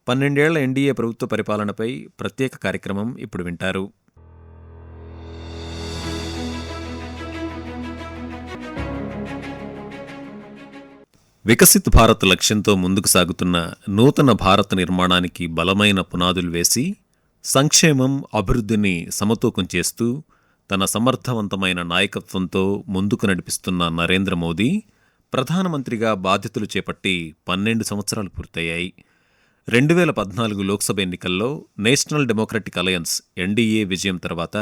12 ఏళ్ల ఎన్డీఏ ప్రభుత్వ పరిపాలనపై ప్రత్యేక కార్యక్రమం ఇప్పుడు వింటారు. వికసిత్ భారత్ లక్ష్యంతో ముందుకు సాగుతున్న నూతన భారత నిర్మాణానికి బలమైన పునాదులు వేసి సంక్షేమం, అభివృద్ధిని సమతూకం చేస్తూ తన సమర్థవంతమైన నాయకత్వంతో ముందుకు నడిపిస్తున్న నరేంద్ర మోదీ ప్రధానమంత్రిగా బాధ్యతలు చేపట్టి 12 సంవత్సరాలు పూర్తయ్యాయి. 2014 లోక్సభ ఎన్నికల్లో నేషనల్ డెమోక్రటిక్ అలయన్స్ ఎన్డీఏ విజయం తర్వాత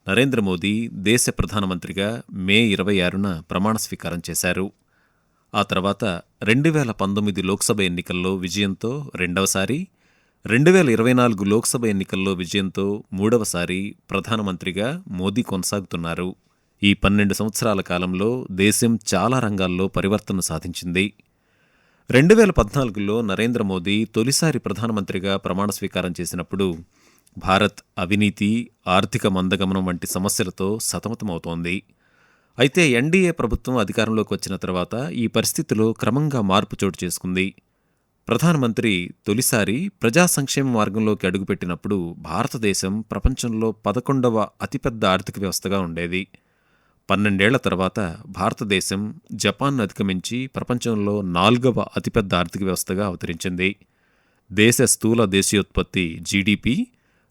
నరేంద్ర మోదీ దేశ ప్రధానమంత్రిగా మే 26న ప్రమాణ స్వీకారం చేశారు. ఆ తర్వాత 2019 లోక్సభ ఎన్నికల్లో విజయంతో రెండవసారి, 2024 లోక్సభ ఎన్నికల్లో విజయంతో మూడవసారి ప్రధానమంత్రిగా మోదీ కొనసాగుతున్నారు. ఈ 12 సంవత్సరాల కాలంలో దేశం చాలా రంగాల్లో పరివర్తన సాధించింది. 2014లో నరేంద్ర మోదీ తొలిసారి ప్రధానమంత్రిగా ప్రమాణ స్వీకారం చేసినప్పుడు భారత్ అవినీతి, ఆర్థిక మందగమనం వంటి సమస్యలతో సతమతమవుతోంది. అయితే ఎన్డీఏ ప్రభుత్వం అధికారంలోకి వచ్చిన తర్వాత ఈ పరిస్థితిలో క్రమంగా మార్పు చోటు చేసుకుంది. ప్రధానమంత్రి తొలిసారి ప్రజా సంక్షేమ మార్గంలోకి అడుగుపెట్టినప్పుడు భారతదేశం ప్రపంచంలో 11వ అతిపెద్ద ఆర్థిక వ్యవస్థగా ఉండేది. 12 ఏళ్ల తర్వాత భారతదేశం జపాన్ను అధిగమించి ప్రపంచంలో 4వ అతిపెద్ద ఆర్థిక వ్యవస్థగా అవతరించింది. దేశ స్థూల దేశీయోత్పత్తి జీడీపీ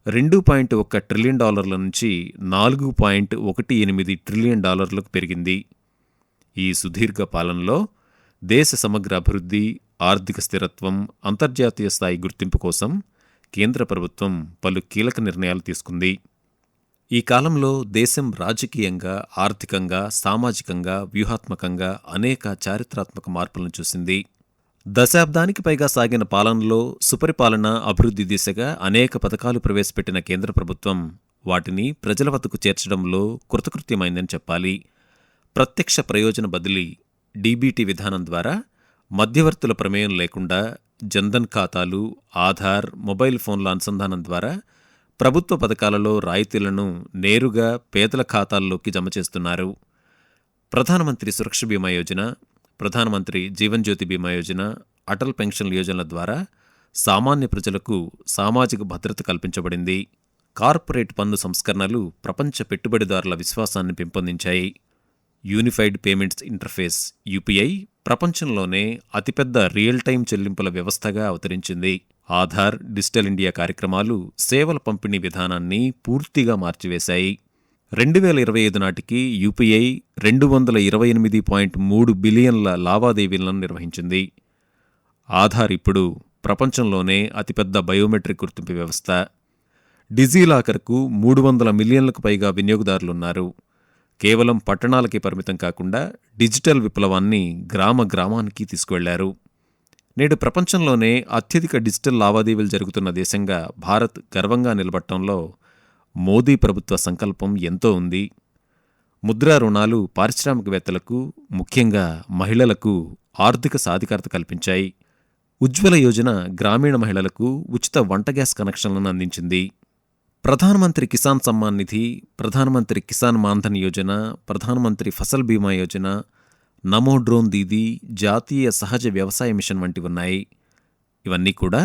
$2.1 ట్రిలియన్ నుంచి $4.18 ట్రిలియన్ పెరిగింది. ఈ సుదీర్ఘ పాలనలో దేశ సమగ్ర అభివృద్ధి, ఆర్థిక స్థిరత్వం, అంతర్జాతీయ స్థాయి గుర్తింపు కోసం కేంద్ర ప్రభుత్వం పలు కీలక నిర్ణయాలు తీసుకుంది. ఈ కాలంలో దేశం రాజకీయంగా, ఆర్థికంగా, సామాజికంగా, వ్యూహాత్మకంగా అనేక చారిత్రాత్మక మార్పులను చూసింది. దశాబ్దానికి పైగా సాగిన పాలనలో సుపరిపాలన, అభివృద్ధి దిశగా అనేక పథకాలు ప్రవేశపెట్టిన కేంద్ర ప్రభుత్వం వాటిని ప్రజల వద్దకు చేర్చడంలో కృతకృత్యమైందని చెప్పాలి. ప్రత్యక్ష ప్రయోజన బదిలీ డీబీటీ విధానం ద్వారా మధ్యవర్తుల ప్రమేయం లేకుండా జన్ధన్ ఖాతాలు, ఆధార్, మొబైల్ ఫోన్ల అనుసంధానం ద్వారా ప్రభుత్వ పథకాలలో రాయితీలను నేరుగా పేదల ఖాతాల్లోకి జమ చేస్తున్నారు. ప్రధానమంత్రి సురక్ష బీమా యోజన, ప్రధానమంత్రి జీవన్ జ్యోతి బీమా యోజన, అటల్ పెన్షన్ యోజనల ద్వారా సామాన్య ప్రజలకు సామాజిక భద్రత కల్పించబడింది. కార్పొరేట్ పన్ను సంస్కరణలు ప్రపంచ పెట్టుబడిదారుల విశ్వాసాన్ని పెంపొందించాయి. యూనిఫైడ్ పేమెంట్స్ ఇంటర్ఫేస్ యూపీఐ ప్రపంచంలోనే అతిపెద్ద రియల్ టైం చెల్లింపుల వ్యవస్థగా అవతరించింది. ఆధార్, డిజిటల్ ఇండియా కార్యక్రమాలు సేవల పంపిణీ విధానాన్ని పూర్తిగా మార్చివేశాయి. 2025 నాటికి యూపీఐ 228.3 బిలియన్ల లావాదేవీలను నిర్వహించింది. ఆధార్ ఇప్పుడు ప్రపంచంలోనే అతిపెద్ద బయోమెట్రిక్ గుర్తింపు వ్యవస్థ. డిజీలాకర్కు 300 మిలియన్లకు పైగా వినియోగదారులున్నారు. కేవలం పట్టణాలకే పరిమితం కాకుండా డిజిటల్ విప్లవాన్ని గ్రామ గ్రామానికి తీసుకువెళ్లారు. నేడు ప్రపంచంలోనే అత్యధిక డిజిటల్ లావాదేవీలు జరుగుతున్న దేశంగా భారత్ గర్వంగా నిలబడటంలో మోదీ ప్రభుత్వ సంకల్పం ఎంతో ఉంది. ముద్రా రుణాలు పారిశ్రామికవేత్తలకు, ముఖ్యంగా మహిళలకు ఆర్థిక సాధికారత కల్పించాయి. ఉజ్వల యోజన గ్రామీణ మహిళలకు ఉచిత వంట గ్యాస్ కనెక్షన్లను అందించింది. ప్రధానమంత్రి కిసాన్ సమ్మాన్ నిధి, ప్రధానమంత్రి కిసాన్ మాన్ధన్ యోజన, ప్రధానమంత్రి ఫసల్ బీమా యోజన, నమో డ్రోన్ దీదీ, జాతీయ సహజ వ్యవసాయ మిషన్ వంటివి ఉన్నాయి. ఇవన్నీ కూడా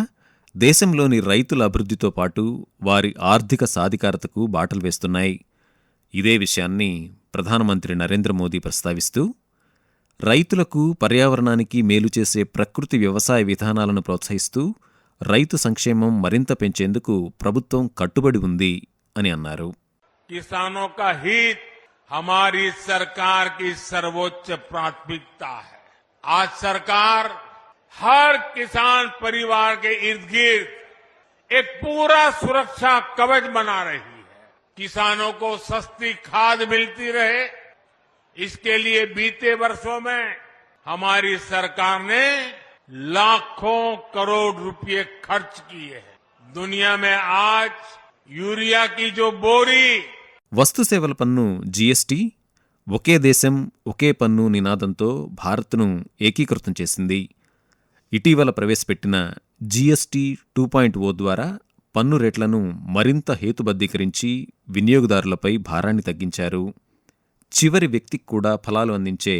దేశంలోని రైతుల అభివృద్ధితో పాటు వారి ఆర్థిక సాధికారతకు బాటలు వేస్తున్నాయి. ఇదే విషయాన్ని ప్రధానమంత్రి నరేంద్ర మోదీ ప్రస్తావిస్తూ రైతులకు, పర్యావరణానికి మేలు చేసే ప్రకృతి వ్యవసాయ విధానాలను ప్రోత్సహిస్తూ రైతు సంక్షేమం మరింత పెంచేందుకు ప్రభుత్వం కట్టుబడి ఉంది అని అన్నారు. కిసానోं का हित हमारी सरकार की सर्वोच्च प्राथमिकता है. आज सरकार हर किसान परिवार के इर्द गिर्द एक पूरा सुरक्षा कवच बना रही है. किसानों को सस्ती खाद मिलती रहे, इसके लिए बीते वर्षों में हमारी सरकार ने लाखों करोड़ रुपए खर्च किए हैं. दुनिया में आज यूरिया की जो बोरी వస్తు సేవల పన్ను జీఎస్టీ ఒకే దేశం ఒకే పన్ను నినాదంతో భారత్ను ఏకీకృతం చేసింది. ఇటీవల ప్రవేశపెట్టిన జీఎస్టీ 2.0 ద్వారా పన్ను రేట్లను మరింత హేతుబద్ధీకరించి వినియోగదారులపై భారాన్ని తగ్గించారు. చివరి వ్యక్తికి కూడా ఫలాలు అందించే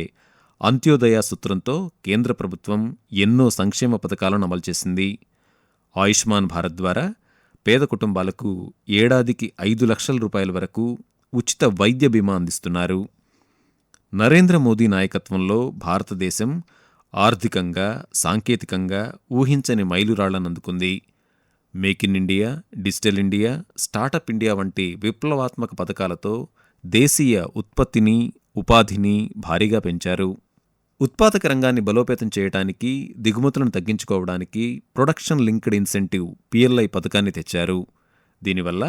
అంత్యోదయ సూత్రంతో కేంద్ర ప్రభుత్వం ఎన్నో సంక్షేమ పథకాలను అమలు చేసింది. ఆయుష్మాన్ భారత్ ద్వారా పేద కుటుంబాలకు ఏడాదికి 5 లక్షల రూపాయల వరకు ఉచిత వైద్య బీమా అందిస్తున్నారు. నరేంద్ర మోదీ నాయకత్వంలో భారతదేశం ఆర్థికంగా, సాంకేతికంగా ఊహించని మైలురాళ్లనందుకుంది. Make in India, digital India, startup India వంటి విప్లవాత్మక పథకాలతో దేశీయ ఉత్పత్తిని, ఉపాధిని భారీగా పెంచారు. ఉత్పాదక రంగాన్ని బలోపేతం చేయడానికి, దిగుమతులను తగ్గించుకోవడానికి ప్రొడక్షన్ లింక్డ్ ఇన్సెంటివ్ PLI పథకాన్ని తెచ్చారు. దీనివల్ల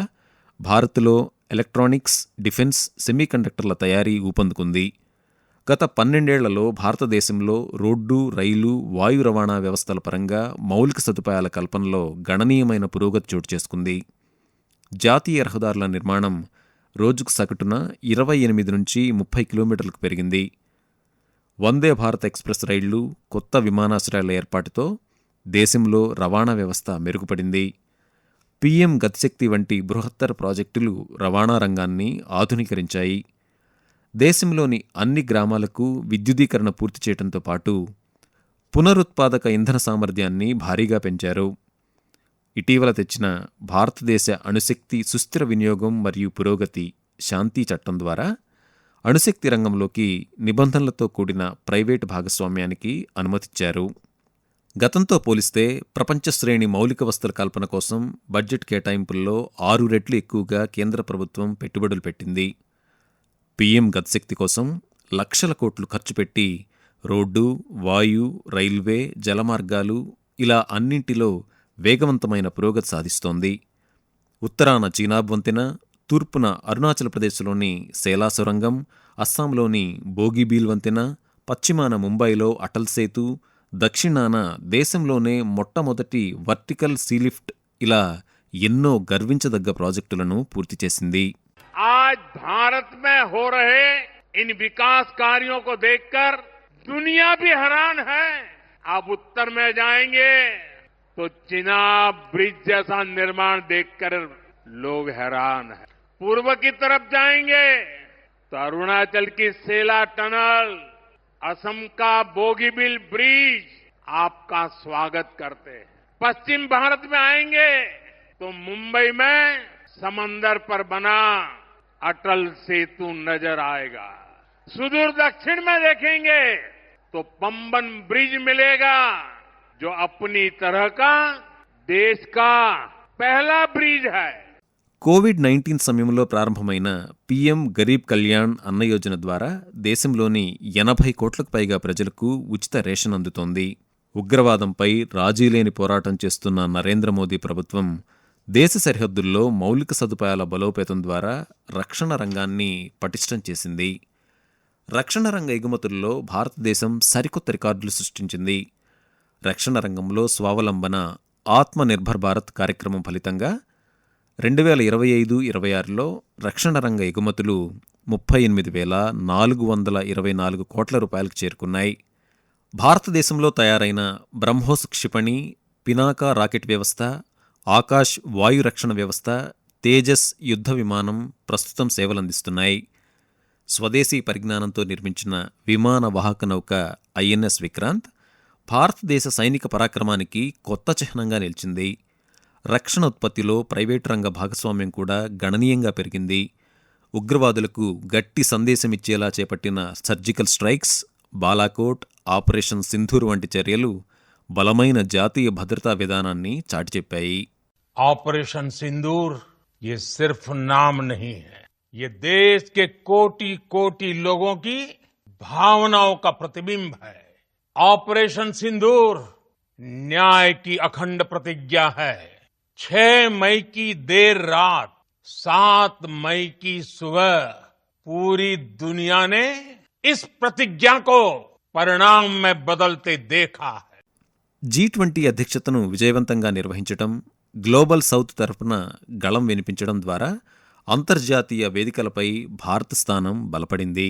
భారత్లో ఎలక్ట్రానిక్స్, డిఫెన్స్, సెమీకండక్టర్ల తయారీ ఊపందుకుంది. గత 12 ఏళ్లలో భారతదేశంలో రోడ్డు, రైలు, వాయు రవాణా వ్యవస్థల పరంగా మౌలిక సదుపాయాల కల్పనలో గణనీయమైన పురోగతి చోటు చేసుకుంది. జాతీయ రహదారుల నిర్మాణం రోజుకు సగటున 28 నుంచి 30 కిలోమీటర్లకు పెరిగింది. వందే భారత్ ఎక్స్ప్రెస్ రైళ్లు, కొత్త విమానాశ్రయాల ఏర్పాటుతో దేశంలో రవాణా వ్యవస్థ మెరుగుపడింది. PM గతిశక్తి వంటి బృహత్తర ప్రాజెక్టులు రవాణా రంగాన్ని ఆధునీకరించాయి. దేశంలోని అన్ని గ్రామాలకు విద్యుదీకరణ పూర్తి చేయడంతో పాటు పునరుత్పాదక ఇంధన సామర్థ్యాన్ని భారీగా పెంచారు. ఇటీవల తెచ్చిన భారతదేశ అణుశక్తి సుస్థిర వినియోగం మరియు పురోగతి శాంతి చట్టం ద్వారా అణుశక్తి రంగంలోకి నిబంధనలతో కూడిన ప్రైవేటు భాగస్వామ్యానికి అనుమతిచ్చారు. గతంతో పోలిస్తే ప్రపంచ శ్రేణి మౌలిక వస్తువుల కల్పన కోసం బడ్జెట్ కేటాయింపుల్లో 6 రెట్లు ఎక్కువగా కేంద్ర ప్రభుత్వం పెట్టుబడులు పెట్టింది. PM గతిశక్తి కోసం లక్షల కోట్లు ఖర్చు పెట్టి రోడ్డు, వాయు, రైల్వే, జలమార్గాలు ఇలా అన్నింటిలో వేగవంతమైన పురోగతి సాధిస్తోంది. ఉత్తరాన చీనాబ్ వంతెన, తూర్పున అరుణాచల్ ప్రదేశ్లోని సేలా సొరంగం, అస్సాంలోని బోగిబీల్ వంతెన, పశ్చిమాన ముంబైలో అటల్ సేతు, దక్షిణాన దేశంలోనే మొట్టమొదటి వర్టికల్ సీలిఫ్ట్ ఇలా ఎన్నో గర్వించదగ్గ ప్రాజెక్టులను పూర్తి చేసింది. आज भारत में हो रहे इन विकास कार्यों को देखकर दुनिया भी हैरान है. आप उत्तर में जाएंगे तो चिनाब ब्रिज जैसा निर्माण देखकर लोग हैरान हैं. पूर्व की तरफ जाएंगे तो अरुणाचल की सेला टनल, असम का बोगीबिल ब्रिज आपका स्वागत करते हैं. पश्चिम भारत में आएंगे तो मुंबई में समंदर पर बना अटल सेतु नजर आएगा. सुदूर दक्षिण में देखेंगे तो पंबन ब्रिज मिलेगा जो अपनी तरह का देश का पहला ब्रिज है. కోవిడ్-19 సమయంలో ప్రారంభమైన PM గరీబ్ కళ్యాణ్ అన్న యోజన ద్వారా దేశంలోని 80 కోట్లకు పైగా ప్రజలకు ఉచిత రేషన్ అందుతోంది. ఉగ్రవాదంపై రాజీలేని పోరాటం చేస్తున్న నరేంద్ర మోదీ ప్రభుత్వం దేశ సరిహద్దుల్లో మౌలిక సదుపాయాల బలోపేతం ద్వారా రక్షణ రంగాన్ని పటిష్టం చేసింది. రక్షణ రంగ ఎగుమతుల్లో భారతదేశం సరికొత్త రికార్డులు సృష్టించింది. రక్షణ రంగంలో స్వావలంబన ఆత్మ నిర్భర్ భారత్ కార్యక్రమం ఫలితంగా 2025-26లో రక్షణ రంగ ఎగుమతులు 38,424 కోట్ల రూపాయలకు చేరుకున్నాయి. భారతదేశంలో తయారైన బ్రహ్మోస్ క్షిపణి, పినాకా రాకెట్ వ్యవస్థ, ఆకాశ్ వాయు రక్షణ వ్యవస్థ, తేజస్ యుద్ధ విమానం ప్రస్తుతం సేవలందిస్తున్నాయి. స్వదేశీ పరిజ్ఞానంతో నిర్మించిన విమాన వాహక నౌక INS విక్రాంత్ భారతదేశ సైనిక పరాక్రమానికి కొత్త చిహ్నంగా నిలిచింది. రక్షణ ఉత్పత్తిలో ప్రైవేటు రంగ భాగస్వామ్యం కూడా గణనీయంగా పెరిగింది. ఉగ్రవాదులకు గట్టి సందేశమిచ్చేలా చేపట్టిన surgical strikes, Balakot, operation Sindoor వంటి చర్యలు బలమైన జాతీయ భద్రతా విధానాన్ని చాటిచెప్పాయి. ऑपरेशन सिंदूर ये सिर्फ नाम नहीं है, ये देश के कोटि कोटि लोगों की भावनाओं का प्रतिबिंब है. ऑपरेशन सिंदूर न्याय की अखंड प्रतिज्ञा है. 6 मई की देर रात, 7 मई की सुबह पूरी दुनिया ने इस प्रतिज्ञा को परिणाम में बदलते देखा है. G20 అధ్యక్షతను విజయవంతంగా నిర్వహించడం, గ్లోబల్ సౌత్ తరపున గళం వినిపించడం ద్వారా అంతర్జాతీయ వేదికలపై భారత స్థానం బలపడింది.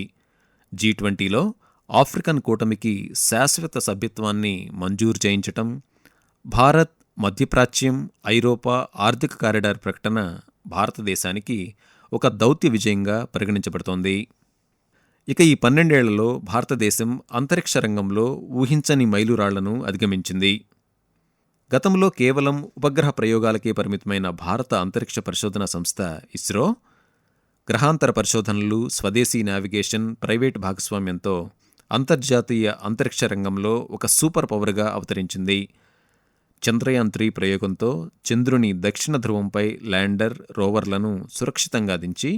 G20లో ఆఫ్రికన్ కూటమికి శాశ్వత సభ్యత్వాన్ని మంజూరు చేయించటం, భారత్, మధ్యప్రాచ్యం, ఐరోపా ఆర్థిక కారిడార్ ప్రకటన భారతదేశానికి ఒక దౌత్య విజయంగా పరిగణించబడుతోంది. ఇక ఈ 12 ఏళ్లలో భారతదేశం అంతరిక్ష రంగంలో ఊహించని మైలురాళ్లను అధిగమించింది. గతంలో కేవలం ఉపగ్రహ ప్రయోగాలకే పరిమితమైన భారత అంతరిక్ష పరిశోధన సంస్థ ఇస్రో గ్రహాంతర పరిశోధనలు, స్వదేశీ నావిగేషన్, ప్రైవేటు భాగస్వామ్యంతో అంతర్జాతీయ అంతరిక్ష రంగంలో ఒక సూపర్ పవర్గా అవతరించింది. చంద్రయాన్-3 ప్రయోగంతో చంద్రుని దక్షిణ ధ్రువంపై ల్యాండర్, రోవర్లను సురక్షితంగా దించి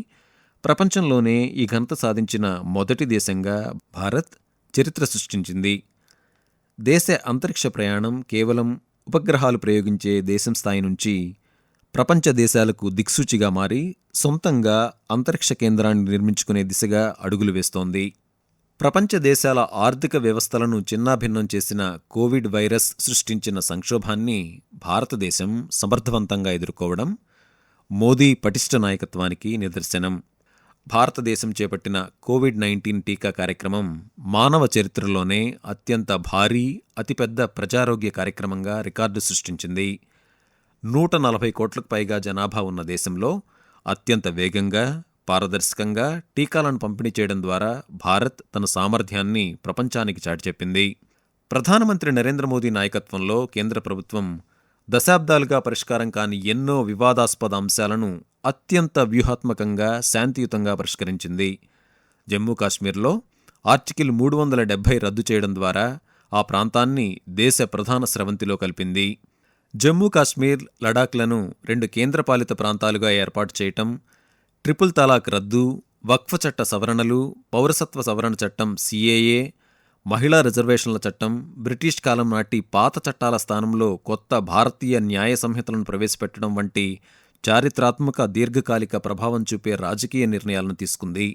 ప్రపంచంలోనే ఈ ఘనత సాధించిన మొదటి దేశంగా భారత్ చరిత్ర సృష్టించింది. దేశ అంతరిక్ష ప్రయాణం కేవలం ఉపగ్రహాలు ప్రయోగించే దేశం స్థాయి నుంచి ప్రపంచ దేశాలకు దిక్సూచిగా మారి సొంతంగా అంతరిక్ష కేంద్రాన్ని నిర్మించుకునే దిశగా అడుగులు వేస్తోంది. ప్రపంచ దేశాల ఆర్థిక వ్యవస్థలను చిన్నాభిన్నం చేసిన కోవిడ్ వైరస్ సృష్టించిన సంక్షోభాన్ని భారతదేశం సమర్థవంతంగా ఎదుర్కోవడం మోదీ పటిష్ట నాయకత్వానికి నిదర్శనం. భారతదేశం చేపట్టిన కోవిడ్-19 టీకా కార్యక్రమం మానవ చరిత్రలోనే అత్యంత భారీ, అతిపెద్ద ప్రజారోగ్య కార్యక్రమంగా రికార్డు సృష్టించింది. 140 కోట్లకు పైగా జనాభా ఉన్న దేశంలో అత్యంత వేగంగా, పారదర్శకంగా టీకాలను పంపిణీ చేయడం ద్వారా భారత్ తన సామర్థ్యాన్ని ప్రపంచానికి చాటిచెప్పింది. ప్రధానమంత్రి నరేంద్ర మోదీ నాయకత్వంలో కేంద్ర ప్రభుత్వం దశాబ్దాలుగా పరిష్కారం కాని ఎన్నో వివాదాస్పద అంశాలను అత్యంత వ్యూహాత్మకంగా, శాంతియుతంగా పరిష్కరించింది. జమ్మూ కాశ్మీర్లో ఆర్టికల్ 370 రద్దు చేయడం ద్వారా ఆ ప్రాంతాన్ని దేశ ప్రధాన స్రవంతిలో కలిపింది. జమ్మూ కాశ్మీర్, లడాఖ్లను 2 కేంద్రపాలిత ప్రాంతాలుగా ఏర్పాటు చేయటం, ట్రిపుల్ తలాక్ రద్దు, వక్ఫ్ చట్ట సవరణలు, పౌరసత్వ సవరణ చట్టం CAA, మహిళా రిజర్వేషన్ల చట్టం, బ్రిటిష్ కాలం నాటి పాత చట్టాల స్థానంలో కొత్త భారతీయ న్యాయ సంహితలను ప్రవేశపెట్టడం వంటి చారిత్రాత్మక, దీర్ఘకాలిక ప్రభావం చూపే రాజకీయ నిర్ణయాలను తీసుకుంది.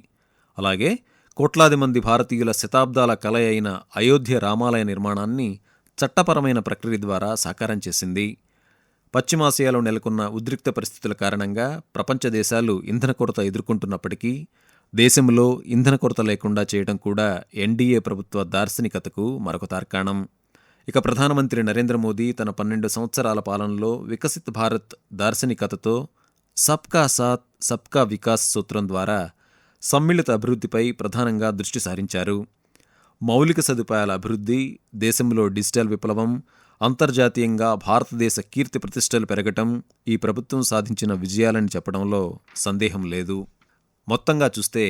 అలాగే కోట్లాది మంది భారతీయుల శతాబ్దాల కల అయిన అయోధ్య రామాలయ నిర్మాణాన్ని చట్టపరమైన ప్రక్రియ ద్వారా సాకారం చేసింది. పశ్చిమాసియాలో నెలకొన్న ఉద్రిక్త పరిస్థితుల కారణంగా ప్రపంచ దేశాలు ఇంధన కొరత ఎదుర్కొంటున్నప్పటికీ దేశంలో ఇంధన కొరత లేకుండా చేయడం కూడా ఎన్డీఏ ప్రభుత్వ దార్శనికతకు మరొక తార్కాణం. ఇక ప్రధానమంత్రి నరేంద్ర మోదీ తన 12 సంవత్సరాల పాలనలో వికసిత్ భారత్ దార్శనికతతో సబ్కా సాత్, సబ్కా వికాస్ సూత్రం ద్వారా సమ్మిళిత అభివృద్ధిపై ప్రధానంగా దృష్టి సారించారు. మౌలిక సదుపాయాల అభివృద్ధి, దేశంలో డిజిటల్ విప్లవం, అంతర్జాతీయంగా భారతదేశ కీర్తి ప్రతిష్టలు పెరగటం ఈ ప్రభుత్వం సాధించిన విజయాలని చెప్పడంలో సందేహం లేదు. మొత్తంగా చూస్తే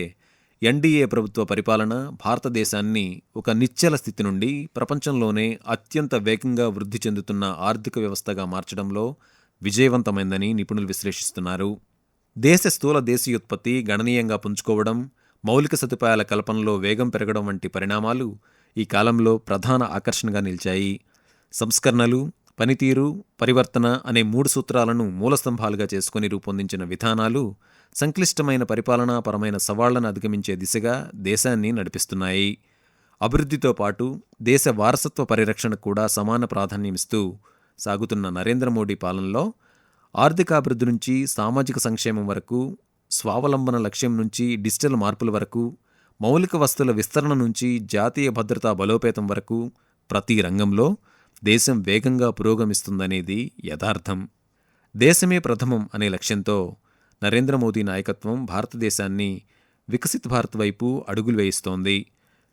ఎన్డీఏ ప్రభుత్వ పరిపాలన భారతదేశాన్ని ఒక నిశ్చల స్థితి నుండి ప్రపంచంలోనే అత్యంత వేగంగా వృద్ధి చెందుతున్న ఆర్థిక వ్యవస్థగా మార్చడంలో విజయవంతమైందని నిపుణులు విశ్లేషిస్తున్నారు. దేశ స్థూల దేశీయోత్పత్తి గణనీయంగా పుంజుకోవడం, మౌలిక సదుపాయాల కల్పనలో వేగం పెరగడం వంటి పరిణామాలు ఈ కాలంలో ప్రధాన ఆకర్షణగా నిలిచాయి. సంస్కరణలు, పనితీరు, పరివర్తన అనే 3 సూత్రాలను మూలస్తంభాలుగా చేసుకుని రూపొందించిన విధానాలు సంక్లిష్టమైన పరిపాలనాపరమైన సవాళ్లను అధిగమించే దిశగా దేశాన్ని నడిపిస్తున్నాయి. అభివృద్ధితో పాటు దేశ వారసత్వ పరిరక్షణకు కూడా సమాన ప్రాధాన్యమిస్తూ సాగుతున్న నరేంద్ర మోడీ పాలనలో ఆర్థికాభివృద్ధి నుంచి సామాజిక సంక్షేమం వరకు, స్వావలంబన లక్ష్యం నుంచి డిజిటల్ మార్పుల వరకు, మౌలిక వస్తువుల విస్తరణ నుంచి జాతీయ భద్రతా బలోపేతం వరకు ప్రతి రంగంలో దేశం వేగంగా పురోగమిస్తుందనేది యథార్థం. దేశమే ప్రథమం అనే లక్ష్యంతో నరేంద్ర మోదీ నాయకత్వం భారతదేశాన్ని వికసిత్ భారత్ వైపు అడుగులు వేయిస్తోంది.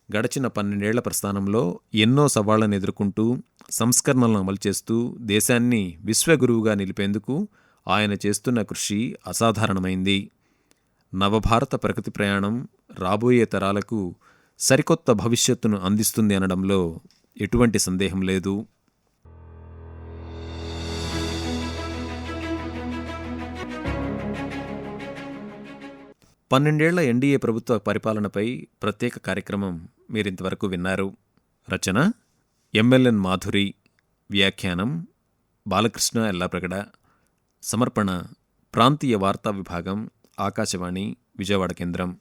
గడచిన 12 ఏళ్ల ప్రస్థానంలో ఎన్నో సవాళ్లను ఎదుర్కొంటూ సంస్కరణలను అమలు చేస్తూ దేశాన్ని విశ్వగురువుగా నిలిపేందుకు ఆయన చేస్తున్న కృషి అసాధారణమైంది. నవభారత ప్రగతి ప్రయాణం రాబోయే తరాలకు సరికొత్త భవిష్యత్తును అందిస్తుంది అనడంలో ఎటువంటి సందేహం లేదు. పన్నెండేళ్ల ఎన్డీఏ ప్రభుత్వ పరిపాలనపై ప్రత్యేక కార్యక్రమం మీరింతవరకు విన్నారు. రచన ఎంఎల్ఎన్ మాధురి, వ్యాఖ్యానం బాలకృష్ణ ఎల్లాప్రగడ, సమర్పణ ప్రాంతీయ వార్తా విభాగం, ఆకాశవాణి విజయవాడ కేంద్రం.